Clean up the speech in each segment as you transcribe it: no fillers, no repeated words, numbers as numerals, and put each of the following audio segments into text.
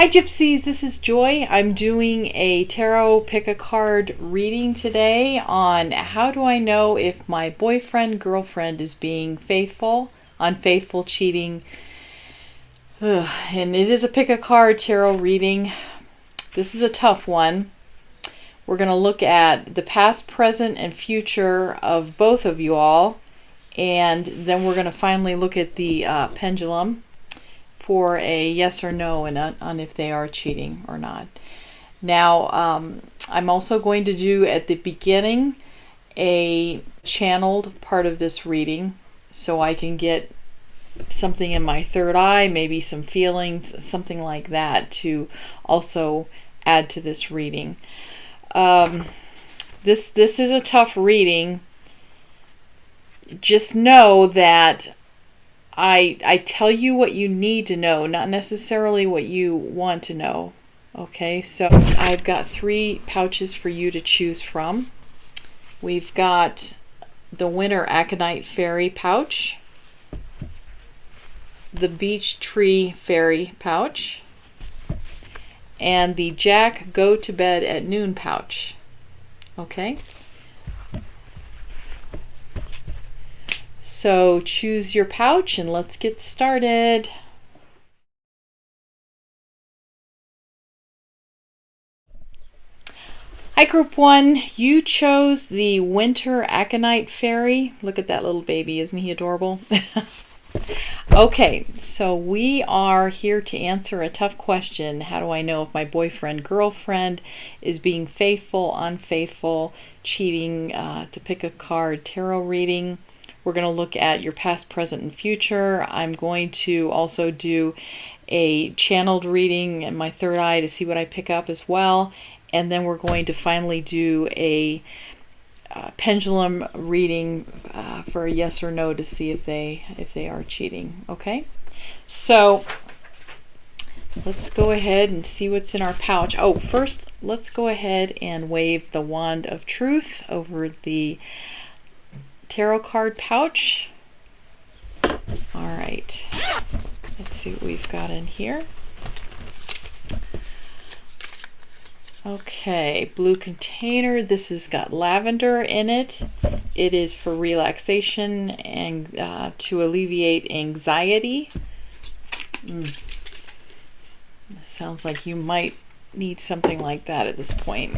Hi Gypsies, this is Joy. I'm doing a tarot pick a card reading today on how do I know if my boyfriend, girlfriend is being faithful, unfaithful, cheating. And it is a pick a card tarot reading. This is a tough one. We're going to look at the past, present, and future of both of you all. And then we're going to finally look at the pendulum for a yes or no and on if they are cheating or not. Now, I'm also going to do at the beginning a channeled part of this reading so I can get something in my third eye, maybe some feelings, something like that to also add to this reading. This is a tough reading. Just know that I tell you what you need to know, not necessarily what you want to know. Okay, so I've got 3 pouches for you to choose from. We've got the Winter Aconite Fairy pouch, the Beech Tree Fairy pouch, and the Jack Go to Bed at Noon pouch. Okay? So choose your pouch and let's get started. Hi Group 1, you chose the Winter Aconite Fairy. Look at that little baby, isn't he adorable? Okay, so we are here to answer a tough question. How do I know if my boyfriend, girlfriend is being faithful, unfaithful, cheating? To pick a card tarot reading. We're going to look at your past, present, and future. I'm going to also do a channeled reading in my third eye to see what I pick up as well. And then we're going to finally do a pendulum reading for a yes or no to see if they are cheating. Okay? So let's go ahead and see what's in our pouch. Oh, first let's go ahead and wave the wand of truth over the tarot card pouch. All right, let's see what we've got in here. Okay, blue container. This has got lavender in it. It is for relaxation and to alleviate anxiety. Sounds like you might need something like that at this point.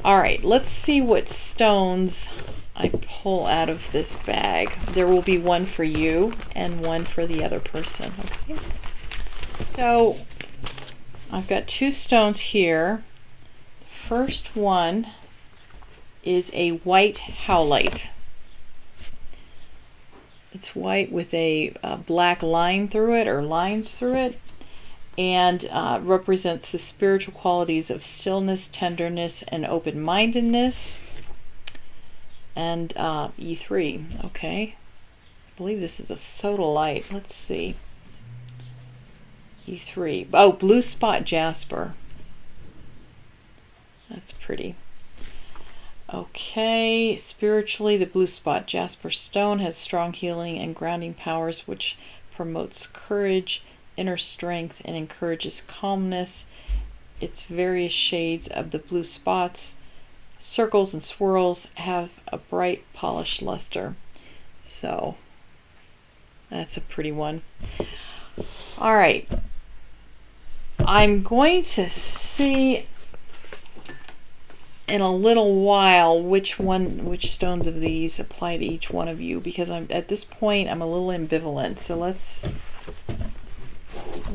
All right, let's see what stones I pull out of this bag. There will be one for you and one for the other person. Okay. So I've got 2 stones here. First one is a white howlite. It's white with a black line through it, or lines through it, and represents the spiritual qualities of stillness, tenderness, and open-mindedness. And E3, okay. I believe this is a sodalite. Let's see. E3. Oh, blue spot jasper. That's pretty. Okay, spiritually, the blue spot jasper stone has strong healing and grounding powers, which promotes courage, inner strength, and encourages calmness. Its various shades of the blue spots, circles, and swirls have a bright, polished luster. So that's a pretty one. All right. I'm going to see in a little while which stones of these apply to each one of you, because at this point I'm a little ambivalent. So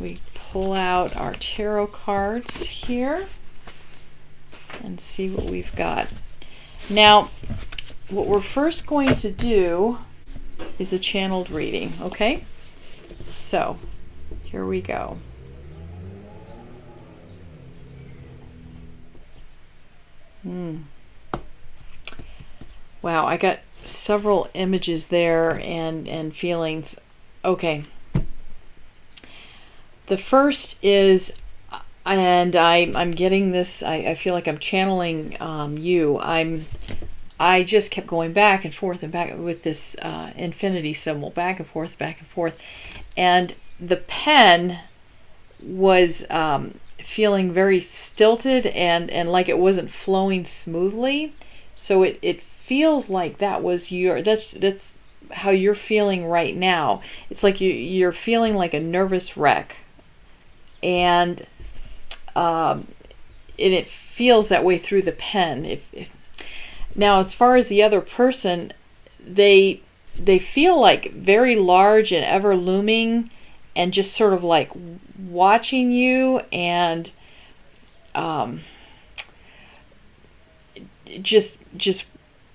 we pull out our tarot cards here and see what we've got. Now, what we're first going to do is a channeled reading, okay? So, here we go. Wow, I got several images there and feelings. Okay. The first is, and I'm getting this, I feel like I'm channeling you. I just kept going back and forth and back with this infinity symbol, back and forth, and the pen was feeling very stilted and like it wasn't flowing smoothly. So it feels like that's how you're feeling right now. It's like you're feeling like a nervous wreck, and it feels that way through the pen. Now, as far as the other person, they feel like very large and ever looming, and just sort of like watching you, and just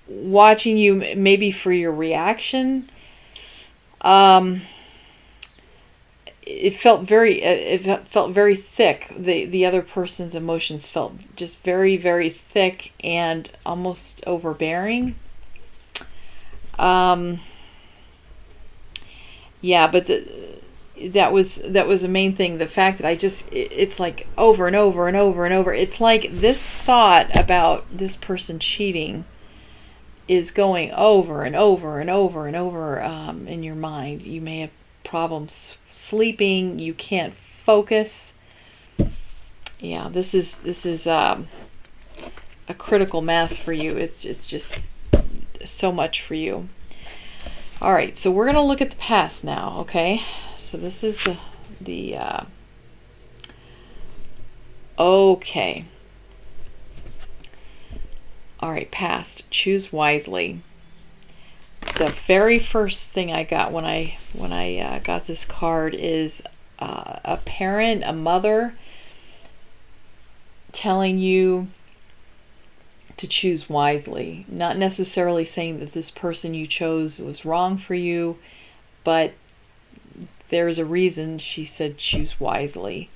watching you, maybe for your reaction. It felt very thick. The other person's emotions felt just very, very thick and almost overbearing. Yeah, but that was the main thing. The fact that it's like over and over and over and over. It's like this thought about this person cheating is going over and over and over and over in your mind. You may have problems sleeping. You can't focus. Yeah, this is a critical mass for you. It's just so much for you. All right, so we're going to look at the past now, okay? So this is the okay. All right, past. Choose wisely. The very first thing I got when I got this card is a parent, a mother, telling you to choose wisely. Not necessarily saying that this person you chose was wrong for you, but there's a reason she said choose wisely.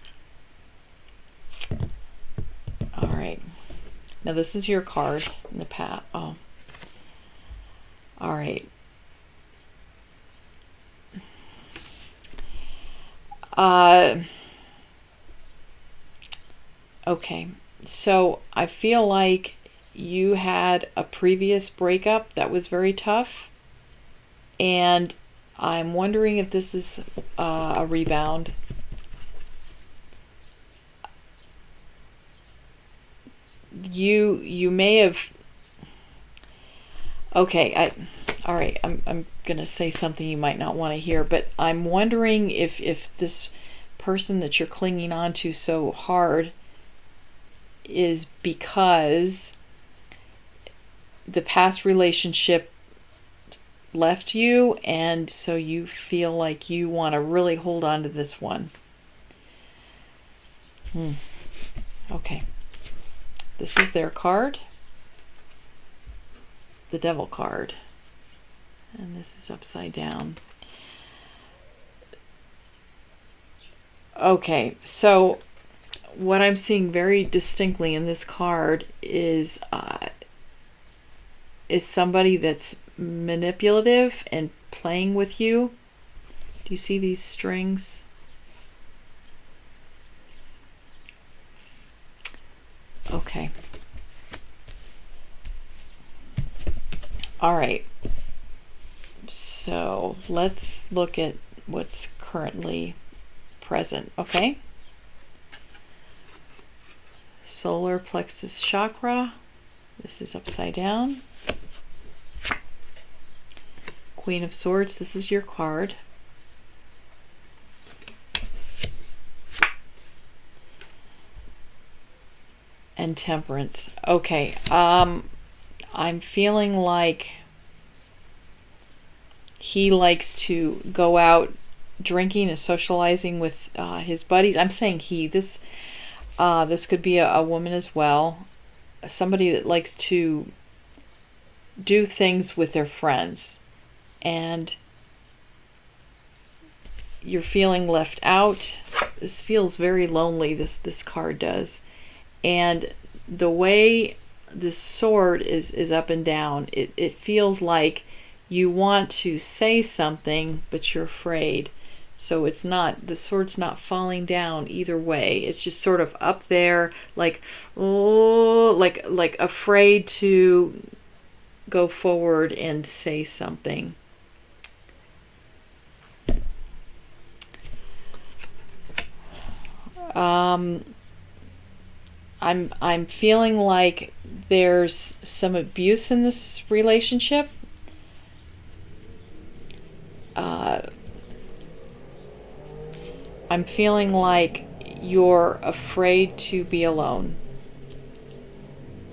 All right. Now this is your card in the past. Oh. All right. Okay. So I feel like you had a previous breakup that was very tough, and I'm wondering if this is a rebound. You may have. Okay, all right. I'm gonna say something you might not want to hear, but I'm wondering if this person that you're clinging on to so hard is because the past relationship left you, and so you feel like you want to really hold on to this one. Okay. This is their card. The Devil card. And this is upside down. Okay, so what I'm seeing very distinctly in this card is somebody that's manipulative and playing with you. Do you see these strings? Okay. All right. So let's look at what's currently present, okay? Solar plexus chakra. This is upside down. Queen of Swords, this is your card. And Temperance. Okay, I'm feeling like he likes to go out drinking and socializing with his buddies. I'm saying this could be a woman as well. Somebody that likes to do things with their friends. And you're feeling left out. This feels very lonely, this card does. And the way this sword is up and down, it feels like you want to say something, but you're afraid. So it's not, the sword's not falling down either way. It's just sort of up there, like, oh, like afraid to go forward and say something. Um, I'm feeling like there's some abuse in this relationship. Uh, I'm feeling like you're afraid to be alone.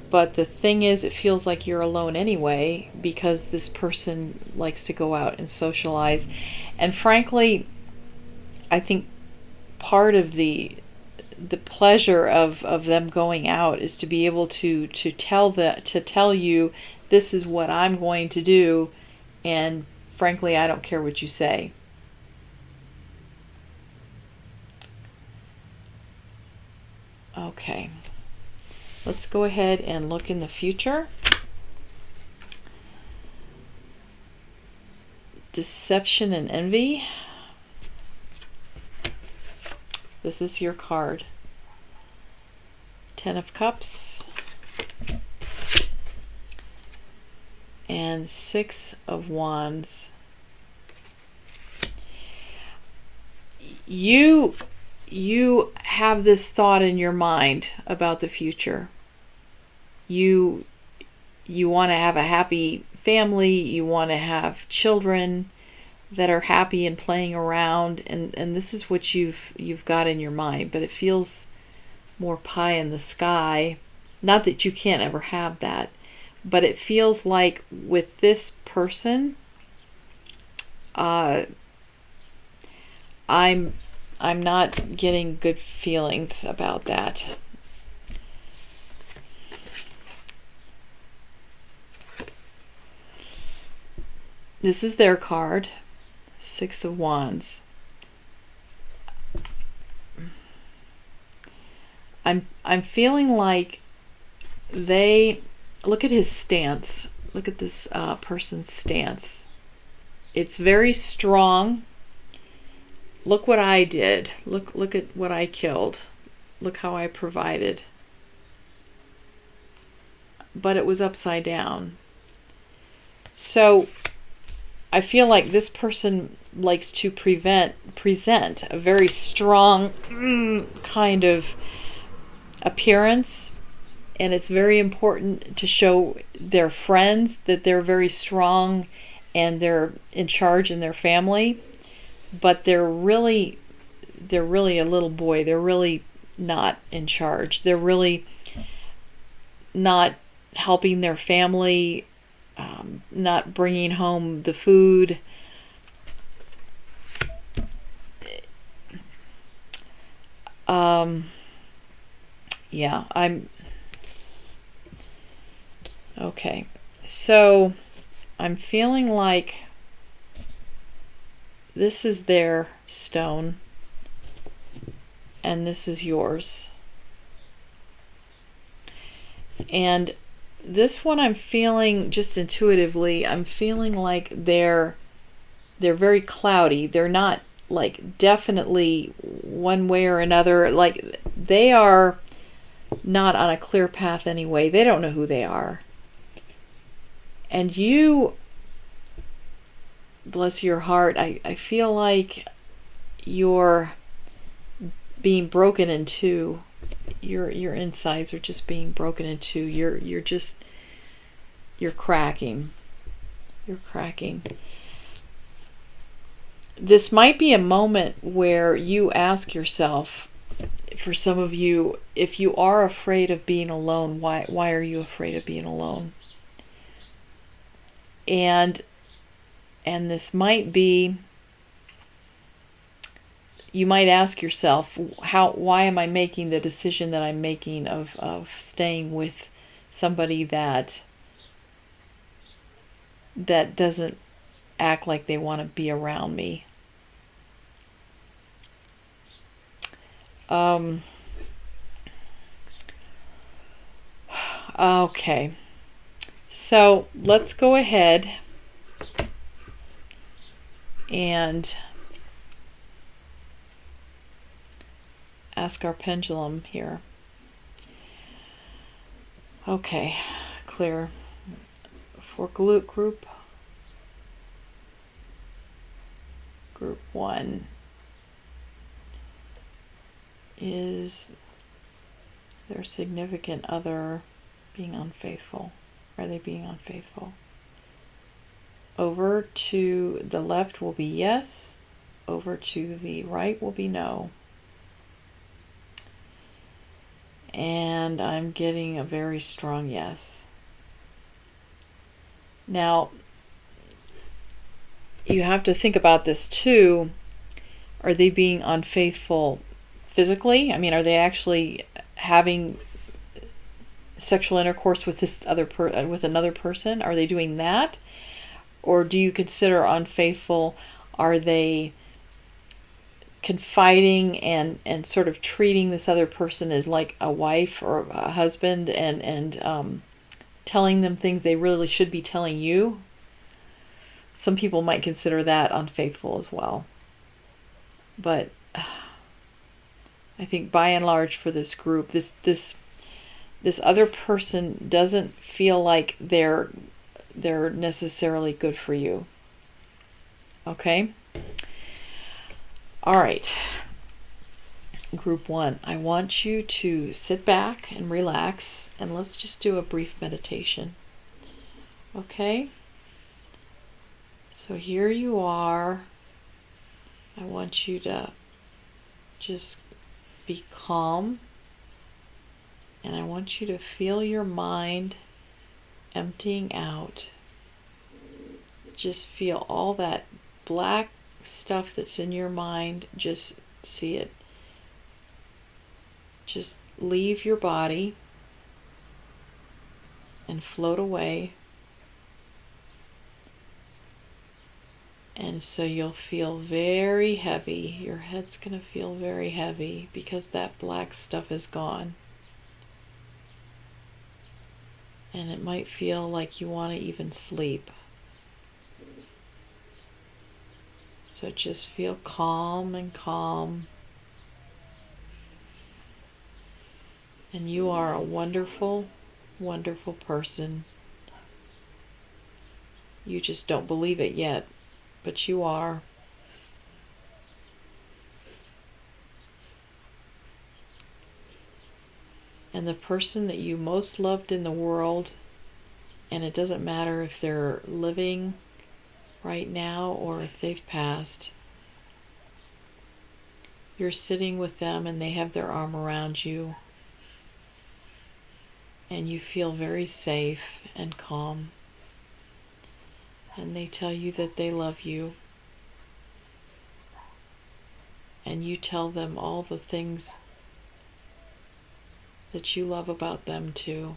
But the thing is, it feels like you're alone anyway because this person likes to go out and socialize. And frankly, I think part of the pleasure of them going out is to be able to tell you this is what I'm going to do, and frankly I don't care what you say. Okay, let's go ahead and look in the future. Deception and envy. This is your card. Ten of Cups and Six of Wands. You have this thought in your mind about the future. You want to have a happy family, you want to have children that are happy and playing around, and this is what you've got in your mind, but it feels more pie in the sky. Not that you can't ever have that, but it feels like with this person, I'm not getting good feelings about that. This is their card, Six of Wands. I'm feeling like they look at his stance. Look at this person's stance. It's very strong. Look what I did. Look at what I killed. Look how I provided. But it was upside down. So I feel like this person likes to present a very strong kind of appearance, and it's very important to show their friends that they're very strong and they're in charge in their family, but they're really a little boy. They're really not in charge. They're really not helping their family, not bringing home the food. Yeah, I'm okay. So I'm feeling like this is their stone and this is yours. And this one I'm feeling just intuitively, I'm feeling like they're very cloudy. They're not like definitely one way or another. Like they are not on a clear path anyway. They don't know who they are. And you, bless your heart, I feel like you're being broken in two. Your insides are just being broken in two. You're cracking. You're cracking. This might be a moment where you ask yourself, for some of you, if you are afraid of being alone, why are you afraid of being alone? And this might be, you might ask yourself, why am I making the decision that I'm making of staying with somebody that doesn't act like they want to be around me? Okay, so let's go ahead and ask our pendulum here. Okay, clear for group 1. is their significant other being unfaithful? Are they being unfaithful? Over to the left will be yes. Over to the right will be no. And I'm getting a very strong yes. Now, you have to think about this too. Are they being unfaithful physically? I mean, are they actually having sexual intercourse with this with another person? Are they doing that? Or do you consider unfaithful, are they confiding and sort of treating this other person as like a wife or a husband and telling them things they really should be telling you? Some people might consider that unfaithful as well. But I think by and large for this group, this other person doesn't feel like they're necessarily good for you. Okay? All right. Group 1, I want you to sit back and relax, and let's just do a brief meditation. Okay? So here you are. I want you to just be calm, and I want you to feel your mind emptying out. Just feel all that black stuff that's in your mind. Just see it. Just leave your body and float away. And so you'll feel very heavy. Your head's going to feel very heavy because that black stuff is gone. And it might feel like you want to even sleep. So just feel calm and calm. And you are a wonderful, wonderful person. You just don't believe it yet, but you are. And the person that you most loved in the world, and it doesn't matter if they're living right now or if they've passed, you're sitting with them and they have their arm around you, and you feel very safe and calm, and they tell you that they love you, and you tell them all the things that you love about them too.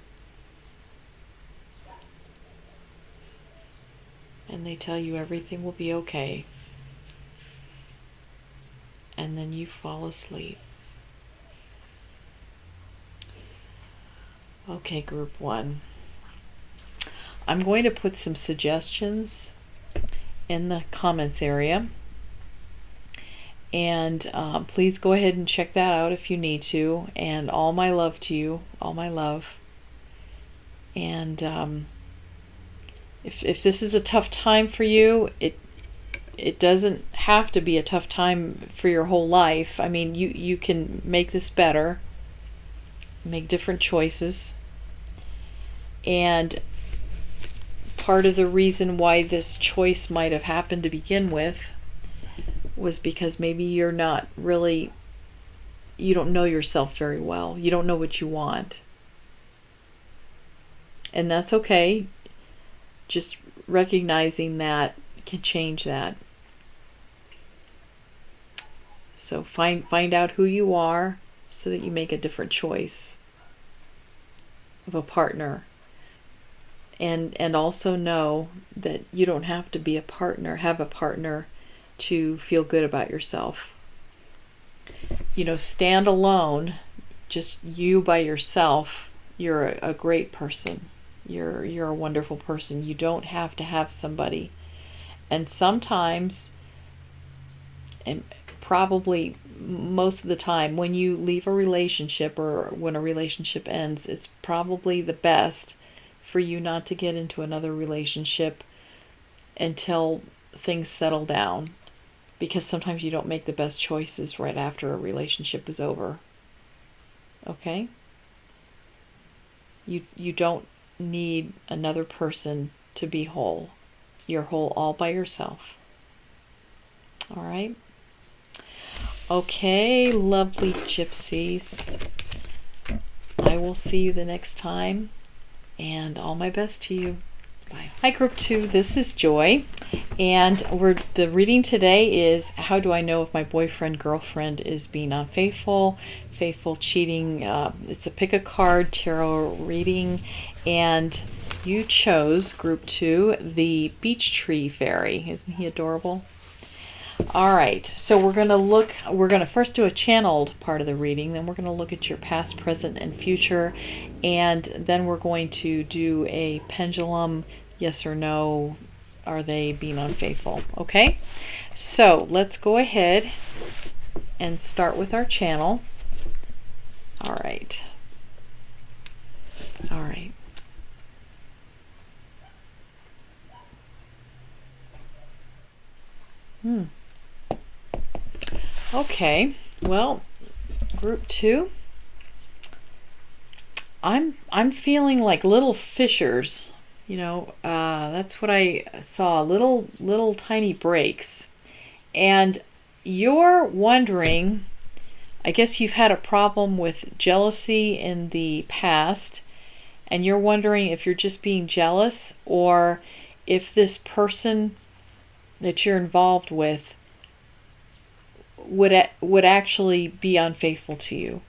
And they tell you everything will be okay. And then you fall asleep. Okay, group 1. I'm going to put some suggestions in the comments area. And please go ahead and check that out if you need to. And all my love to you. All my love. And if this is a tough time for you, it doesn't have to be a tough time for your whole life. I mean, you can make this better. Make different choices. And part of the reason why this choice might have happened to begin with was because maybe you don't know yourself very well. You don't know what you want. And that's okay. Just recognizing that can change that. So find out who you are so that you make a different choice of a partner. And also know that you don't have to have a partner to feel good about yourself. Stand alone, just you by yourself. You're a great person. You're a wonderful person. You don't have to have somebody. And sometimes, and probably most of the time, when you leave a relationship or when a relationship ends, it's probably the best for you not to get into another relationship until things settle down. Because sometimes you don't make the best choices right after a relationship is over. Okay? You don't need another person to be whole. You're whole all by yourself. All right? Okay, lovely gypsies. I will see you the next time, and all my best to you. Bye. Hi, Group 2. This is Joy, and the reading today is How Do I Know If My Boyfriend, Girlfriend is Being Unfaithful, Faithful, Cheating. It's a pick a card tarot reading, and you chose, Group 2, the Beech Tree Fairy. Isn't he adorable? All right, so we're going to first do a channeled part of the reading, then we're going to look at your past, present, and future, and then we're going to do a pendulum, yes or no, are they being unfaithful, okay? So let's go ahead and start with our channel. All right. All right. Okay, well, Group 2, I'm feeling like little fissures, that's what I saw, little tiny breaks. And you're wondering, I guess you've had a problem with jealousy in the past, and you're wondering if you're just being jealous or if this person that you're involved with would actually be unfaithful to you.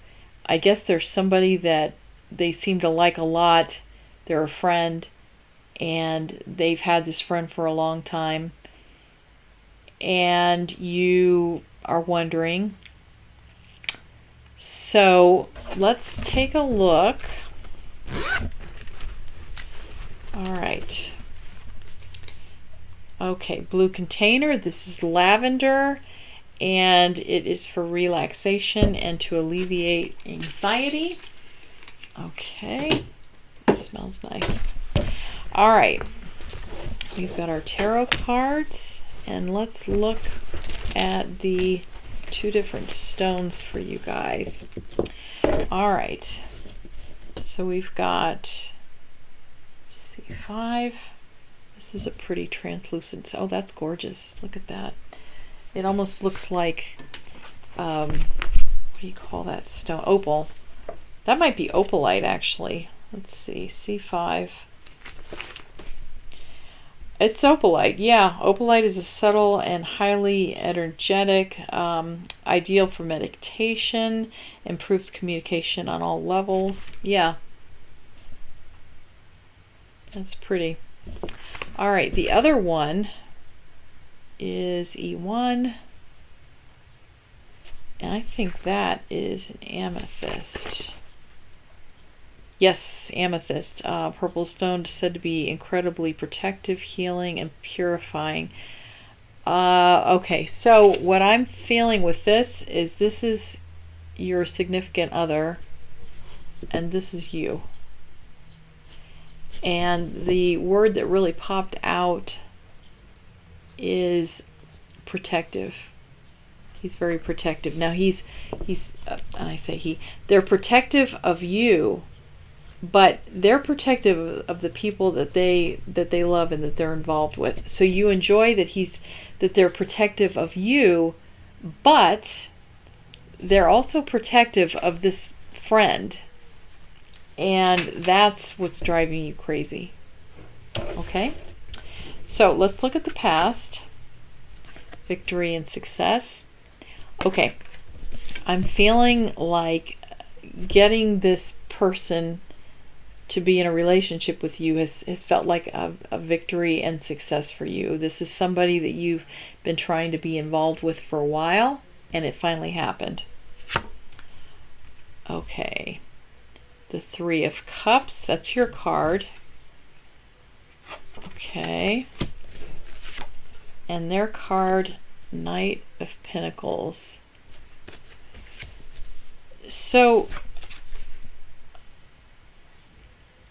I guess there's somebody that they seem to like a lot. They're a friend, and they've had this friend for a long time. And you are wondering. So let's take a look. All right. Okay, blue container. This is lavender. And it is for relaxation and to alleviate anxiety. Okay, it smells nice. All right, we've got our tarot cards, and let's look at the 2 different stones for you guys. All right, so we've got C5. This is a pretty translucent, oh, that's gorgeous. Look at that. It almost looks like, what do you call that stone? Opal. That might be opalite, actually. Let's see, C5. It's opalite, yeah. Opalite is a subtle and highly energetic, ideal for meditation, improves communication on all levels. Yeah. That's pretty. All right, the other one is E1, and I think that is an amethyst. Yes, amethyst. Purple stone said to be incredibly protective, healing, and purifying. Okay, so what I'm feeling with this is your significant other, and this is you. And the word that really popped out is protective. He's very protective. Now he's and I say they're protective of you, but they're protective of the people that they love and that they're involved with. So you enjoy that they're protective of you, but they're also protective of this friend, and that's what's driving you crazy. Okay? So let's look at the past. Victory and success. Okay. I'm feeling like getting this person to be in a relationship with you has felt like a victory and success for you. This is somebody that you've been trying to be involved with for a while, and it finally happened. Okay. The 3 of Cups. That's your card. Okay. And their card, Knight of Pentacles. So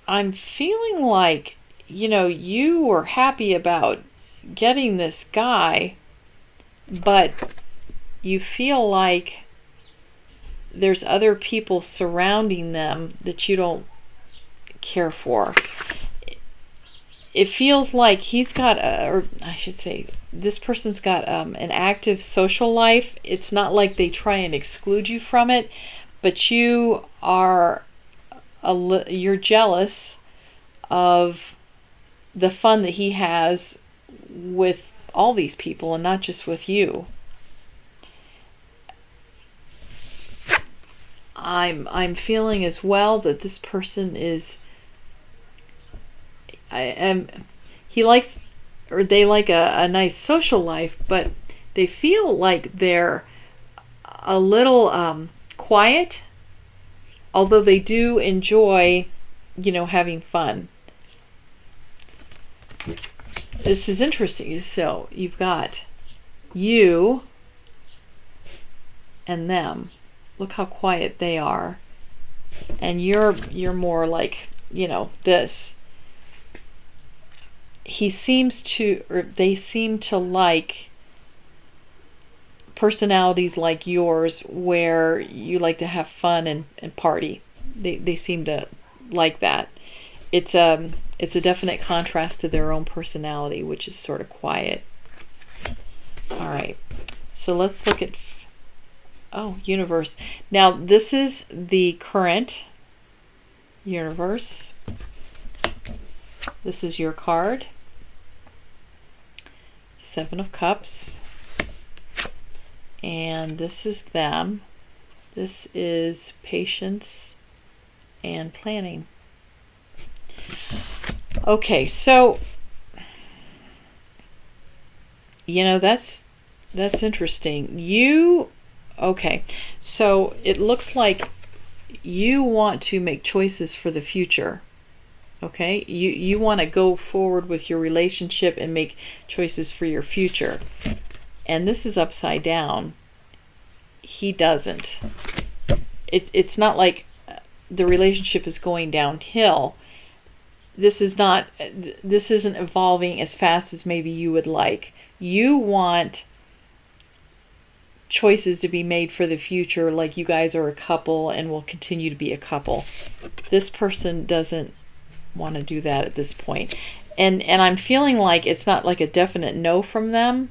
I'm feeling like, you were happy about getting this guy, but you feel like there's other people surrounding them that you don't care for. It feels like he's got or I should say this person's got an active social life. It's not like they try and exclude you from it, but you are you're jealous of the fun that he has with all these people and not just with you. I'm feeling as well that this person is he likes, or they like a nice social life, but they feel like they're a little quiet, although they do enjoy, having fun. This is interesting. So you've got you and them. Look how quiet they are. And you're more like, this. He seems to, or they seem to like personalities like yours, where you like to have fun and party. They seem to like that. It's a definite contrast to their own personality, which is sort of quiet. All right, so let's look at universe. Now this is the current universe. This is your card. Seven of Cups. And this is them. This is patience and planning. Okay, so that's interesting. Okay, so it looks like you want to make choices for the future. Okay, you want to go forward with your relationship and make choices for your future. And this is upside down. He doesn't. It's not like the relationship is going downhill. This isn't evolving as fast as maybe you would like. You want choices to be made for the future, like you guys are a couple and will continue to be a couple. This person doesn't want to do that at this point. And I'm feeling like it's not like a definite no from them,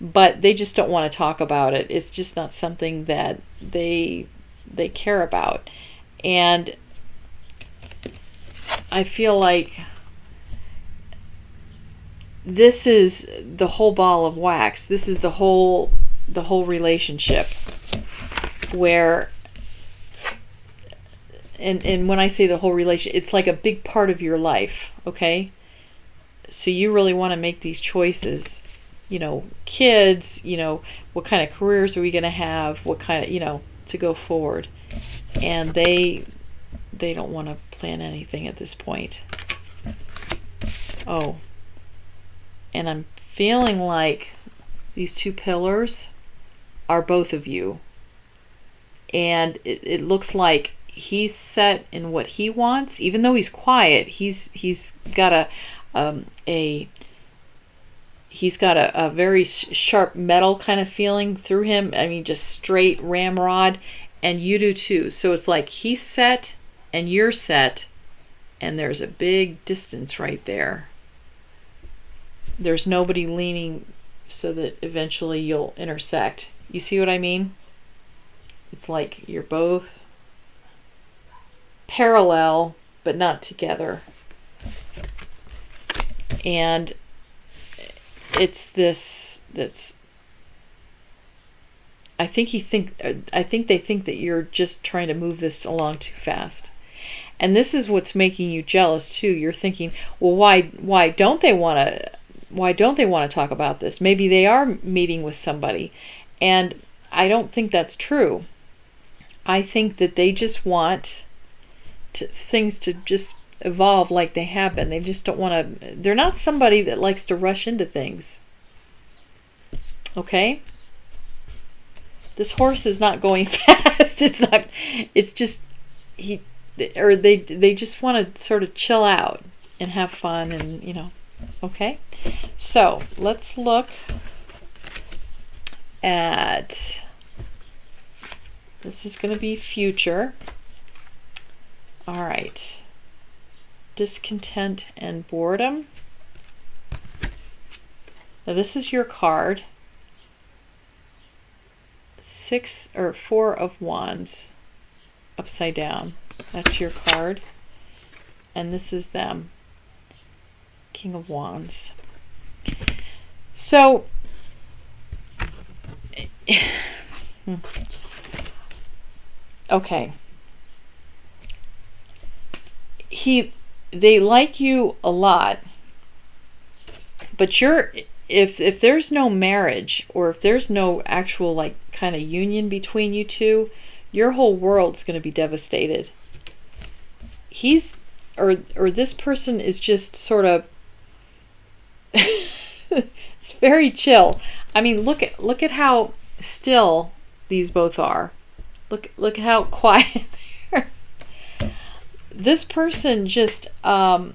but they just don't want to talk about it. It's just not something that they care about. And I feel like this is the whole ball of wax. This is the whole relationship, where and when I say the whole relationship, it's like a big part of your life, okay? So you really want to make these choices. Kids, what kind of careers are we going to have? What kind of, to go forward. And they don't want to plan anything at this point. Oh. And I'm feeling like these two pillars are both of you. And it looks like he's set in what he wants. Even though he's quiet, he's got a very sharp metal kind of feeling through him. I mean, just straight ramrod. And you do too. So it's like he's set and you're set, and there's a big distance right there. There's nobody leaning so that eventually you'll intersect. You see what I mean? It's like you're both parallel but not together. And it's this that's I think they think that you're just trying to move this along too fast. And this is what's making you jealous too. You're thinking, well, why don't they want to talk about this? Maybe they are meeting with somebody. And I don't think that's true. I think that they just want things to just evolve like they have been. They just don't want to. They're not somebody that likes to rush into things. Okay? This horse is not going fast. It's just they just want to sort of chill out and have fun, and okay? So, let's look at This is going to be future. All right. Discontent and boredom. Now this is your card. 4 of Wands upside down. That's your card. And this is them. King of Wands. So okay. They like you a lot, but if there's no marriage, or if there's no actual like kind of union between you two, your whole world's going to be devastated. This person is just sort of it's very chill. I mean, look at how still these both are. Look at how quiet they are. This person just they'll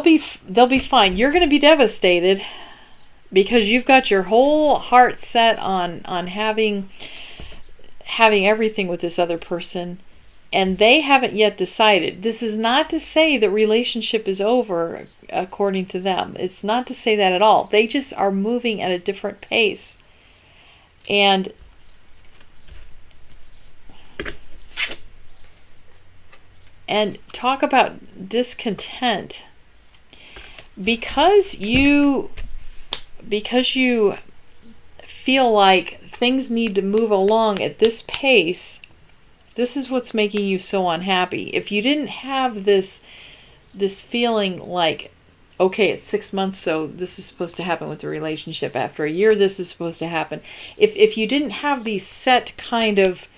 be fine. You're going to be devastated because you've got your whole heart set on having everything with this other person, and they haven't yet decided. This is not to say the relationship is over according to them. It's not to say that at all. They just are moving at a different pace. And talk about discontent. Because you feel like things need to move along at this pace, this is what's making you so unhappy. If you didn't have this feeling like, okay, it's 6 months, so this is supposed to happen with the relationship. After a year, this is supposed to happen. If you didn't have these set kind of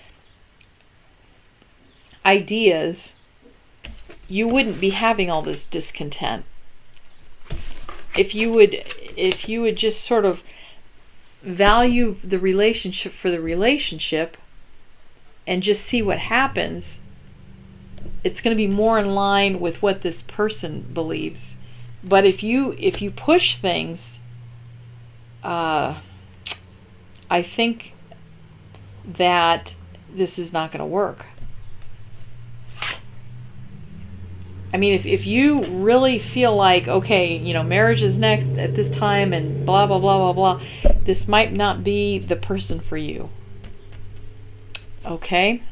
ideas, you wouldn't be having all this discontent. If you would just sort of value the relationship for the relationship and just see what happens, it's going to be more in line with what this person believes. But if you push things, I think that this is not going to work. I mean, if you really feel like, okay, marriage is next at this time and blah, blah, blah, blah, blah, this might not be the person for you. Okay?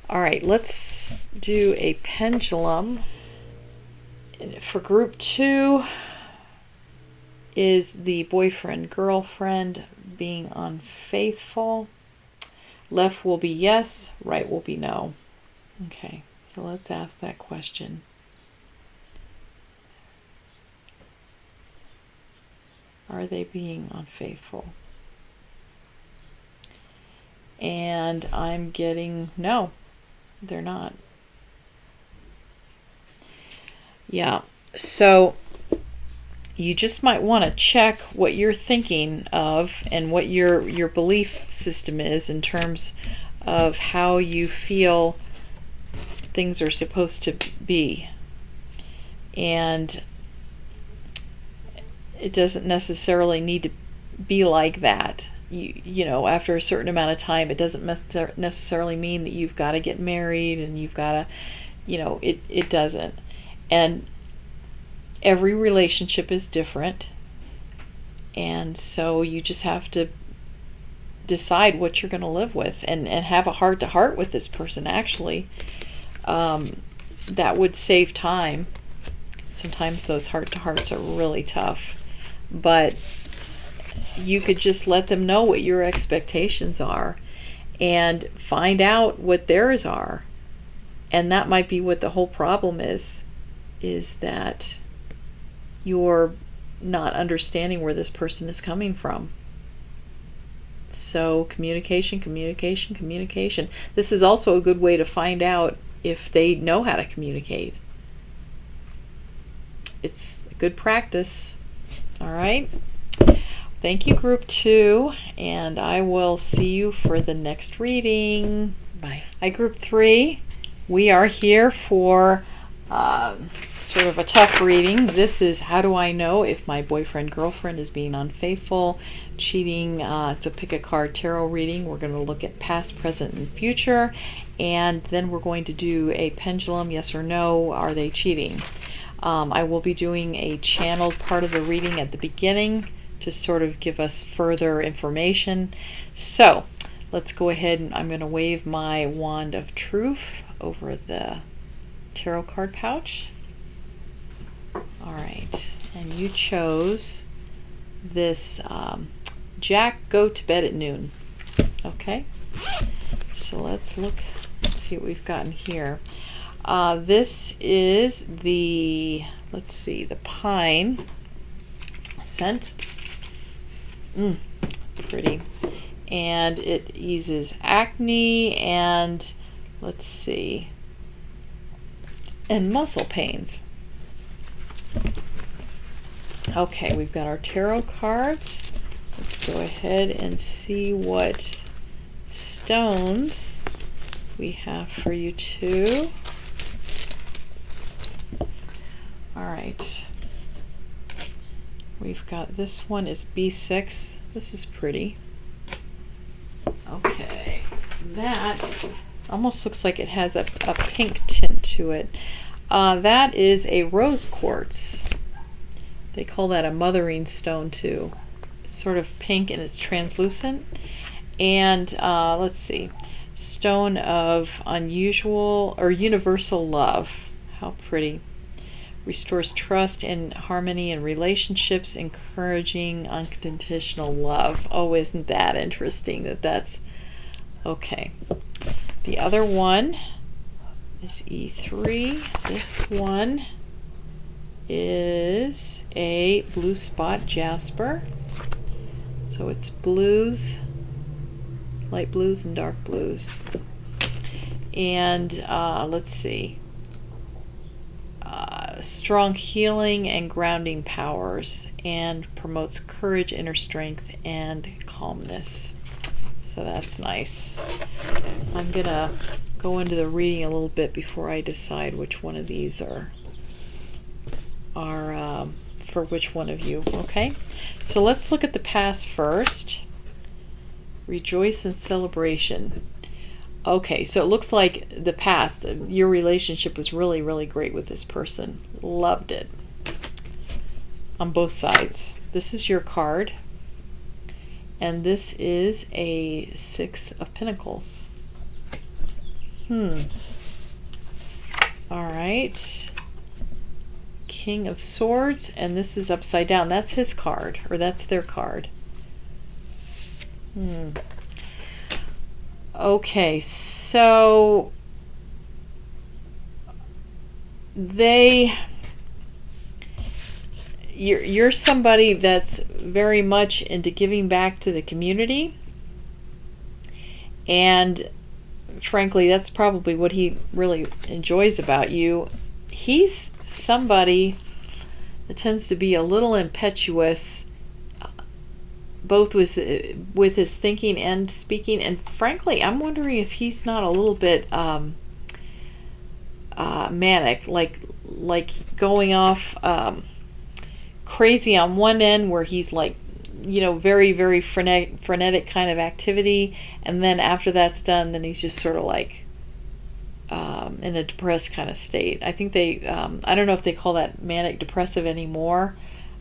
All right, let's do a pendulum. For group 2 is the boyfriend, girlfriend being unfaithful. Left will be yes, right will be no. Okay. So let's ask that question. Are they being unfaithful? And I'm getting no, they're not. Yeah, so you just might want to check what you're thinking of and what your belief system is in terms of how you feel things are supposed to be. And it doesn't necessarily need to be like that. You know, after a certain amount of time, it doesn't necessarily mean that you've got to get married and you've got to, it doesn't. And every relationship is different. And so you just have to decide what you're going to live with and have a heart-to-heart with this person, actually. That would save time. Sometimes those heart-to-hearts are really tough. But you could just let them know what your expectations are and find out what theirs are. And that might be what the whole problem is that you're not understanding where this person is coming from. So communication. This is also a good way to find out if they know how to communicate. It's good practice. All right. Thank you, group 2, and I will see you for the next reading. Bye. Hi, group 3. We are here for sort of a tough reading. This is how do I know if my boyfriend, girlfriend is being unfaithful, cheating. It's a pick a card tarot reading. We're going to look at past, present, and future. And then we're going to do a pendulum, yes or no, are they cheating? I will be doing a channeled part of the reading at the beginning to sort of give us further information. So let's go ahead and I'm going to wave my wand of truth over the tarot card pouch. All right, and you chose this Jack, go to bed at noon. Okay, so let's see what we've gotten here. This is the, let's see, the pine scent. Pretty. And it eases acne and, let's see, and muscle pains. Okay, we've got our tarot cards. Let's go ahead and see what stones we have for you too. All right. We've got this one is B6. This is pretty. Okay. That almost looks like it has a pink tint to it. That is a rose quartz. They call that a mothering stone too. It's sort of pink and it's translucent. And let's see, stone of unusual or universal love. How pretty. Restores trust and harmony in relationships, encouraging unconditional love. Oh, isn't that interesting that's okay. The other one is E3. This one is a blue spot jasper. So it's blues, light blues and dark blues. And let's see, strong healing and grounding powers, and promotes courage, inner strength, and calmness. So that's nice. I'm gonna go into the reading a little bit before I decide which one of these are for which one of you. Okay, so let's look at the past first. Rejoice in celebration. Okay, so it looks like the past, your relationship was really, really great with this person. Loved it. On both sides. This is your card. And this is a 6 of Pentacles. All right. King of Swords, and this is upside down. That's his card, or that's their card. Okay, so you're somebody that's very much into giving back to the community, and frankly that's probably what he really enjoys about you. He's somebody that tends to be a little impetuous, both with his thinking and speaking, and frankly I'm wondering if he's not a little bit manic, like going off crazy on one end where he's like, you know, very, very frenetic kind of activity, and then after that's done, then he's just sort of like in a depressed kind of state. I think they I don't know if they call that manic depressive anymore,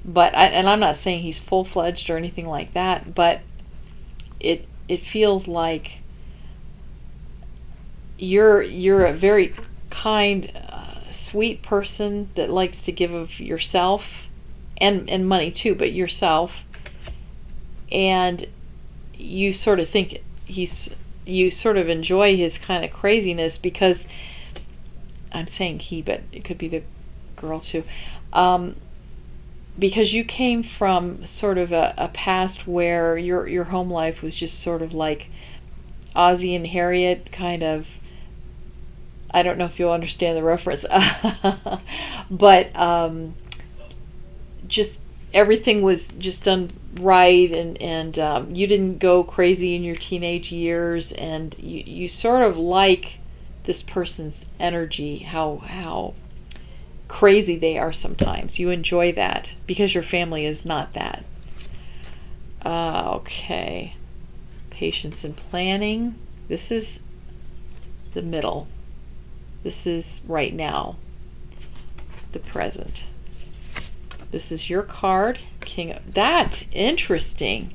but I'm not saying he's full-fledged or anything like that, but it feels like you're a very kind, sweet person that likes to give of yourself and money too, but yourself, and you sort of think you sort of enjoy his kind of craziness, because I'm saying he, but it could be the girl too, because you came from sort of a past where your home life was just sort of like Ozzie and Harriet kind of. I don't know if you'll understand the reference, but just everything was just done right, and you didn't go crazy in your teenage years, and you sort of like this person's energy, how crazy they are sometimes. You enjoy that because your family is not that. Okay. Patience and planning. This is the middle. This is right now, the present. This is your card, that's interesting.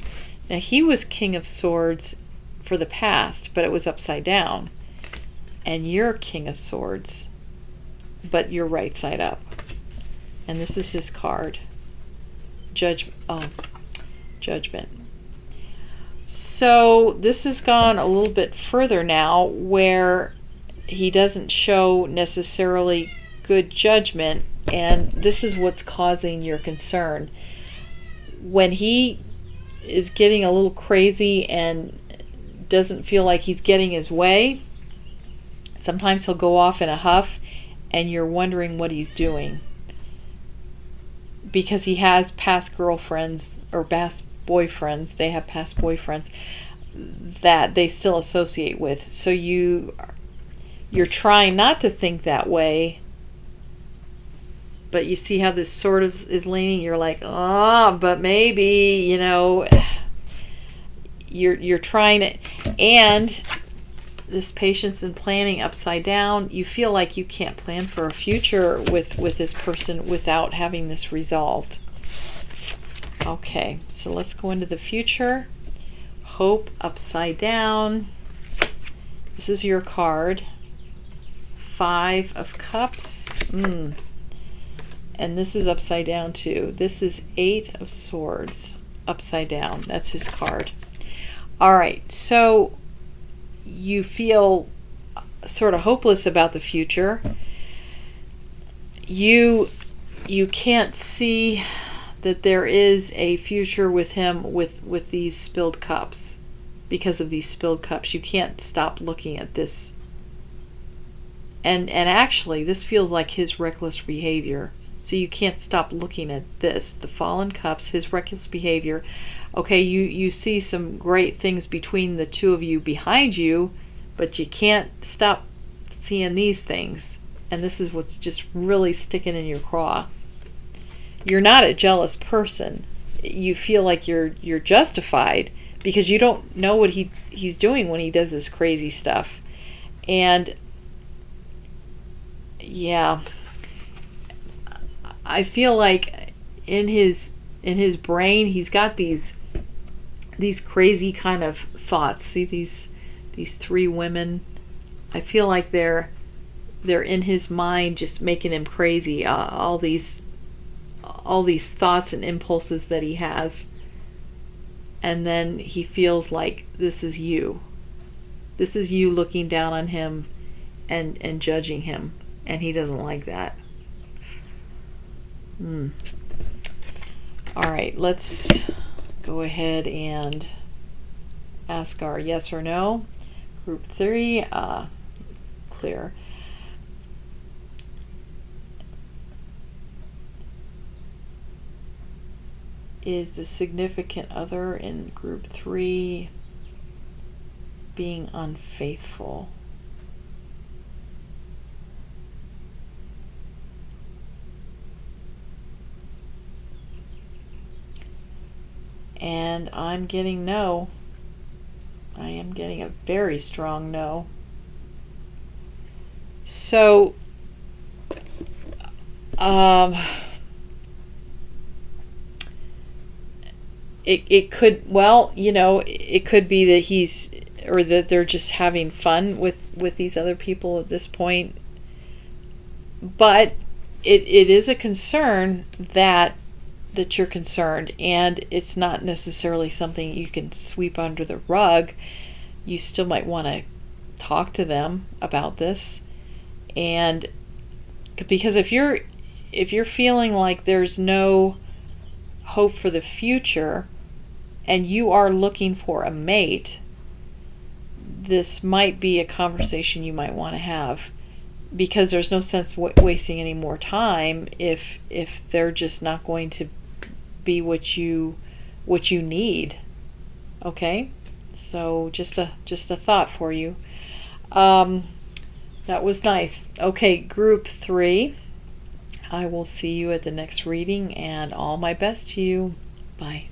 Now he was King of Swords for the past, but it was upside down. And you're King of Swords, but you're right side up. And this is his card. Judgment. So this has gone a little bit further now, where he doesn't show necessarily good judgment, and this is what's causing your concern. When he is getting a little crazy and doesn't feel like he's getting his way, sometimes he'll go off in a huff and you're wondering what he's doing, because he has past girlfriends or past boyfriends. They have past boyfriends that they still associate with. So you're trying not to think that way, but you see how this sort of is leaning. You're like, but maybe, you're trying to, and this patience and planning upside down, you feel like you can't plan for a future with this person without having this resolved. Okay, so let's go into the future. Hope upside down. This is your card. 5 of Cups. And this is upside down too. This is 8 of Swords upside down. That's his card. All right, so you feel sort of hopeless about the future. You can't see that there is a future with him with these spilled cups. Because of these spilled cups, you can't stop looking at this. And actually, this feels like his reckless behavior. So you can't stop looking at this. The fallen cups, his reckless behavior. Okay, you see some great things between the two of you behind you, but you can't stop seeing these things. And this is what's just really sticking in your craw. You're not a jealous person. You feel like you're justified because you don't know what he's doing when he does this crazy stuff. And yeah, I feel like in his brain he's got these crazy kind of thoughts. See these 3 women? I feel like they're in his mind, just making him crazy. All these thoughts and impulses that he has, and then he feels like this is you looking down on him and judging him, and he doesn't like that. All right, let's go ahead and ask our yes or no. Group 3, clear. Is the significant other in group 3 being unfaithful? And I'm getting no. I am getting a very strong no. So, it could, well, it could be that that they're just having fun with these other people at this point. But it is a concern that you're concerned, and it's not necessarily something you can sweep under the rug. You still might want to talk to them about this, and because if you're feeling like there's no hope for the future and you are looking for a mate, this might be a conversation you might want to have, because there's no sense wasting any more time if they're just not going to be what you need. Okay, so just a thought for you. That was nice. Okay, group 3. I will see you at the next reading, and all my best to you. Bye.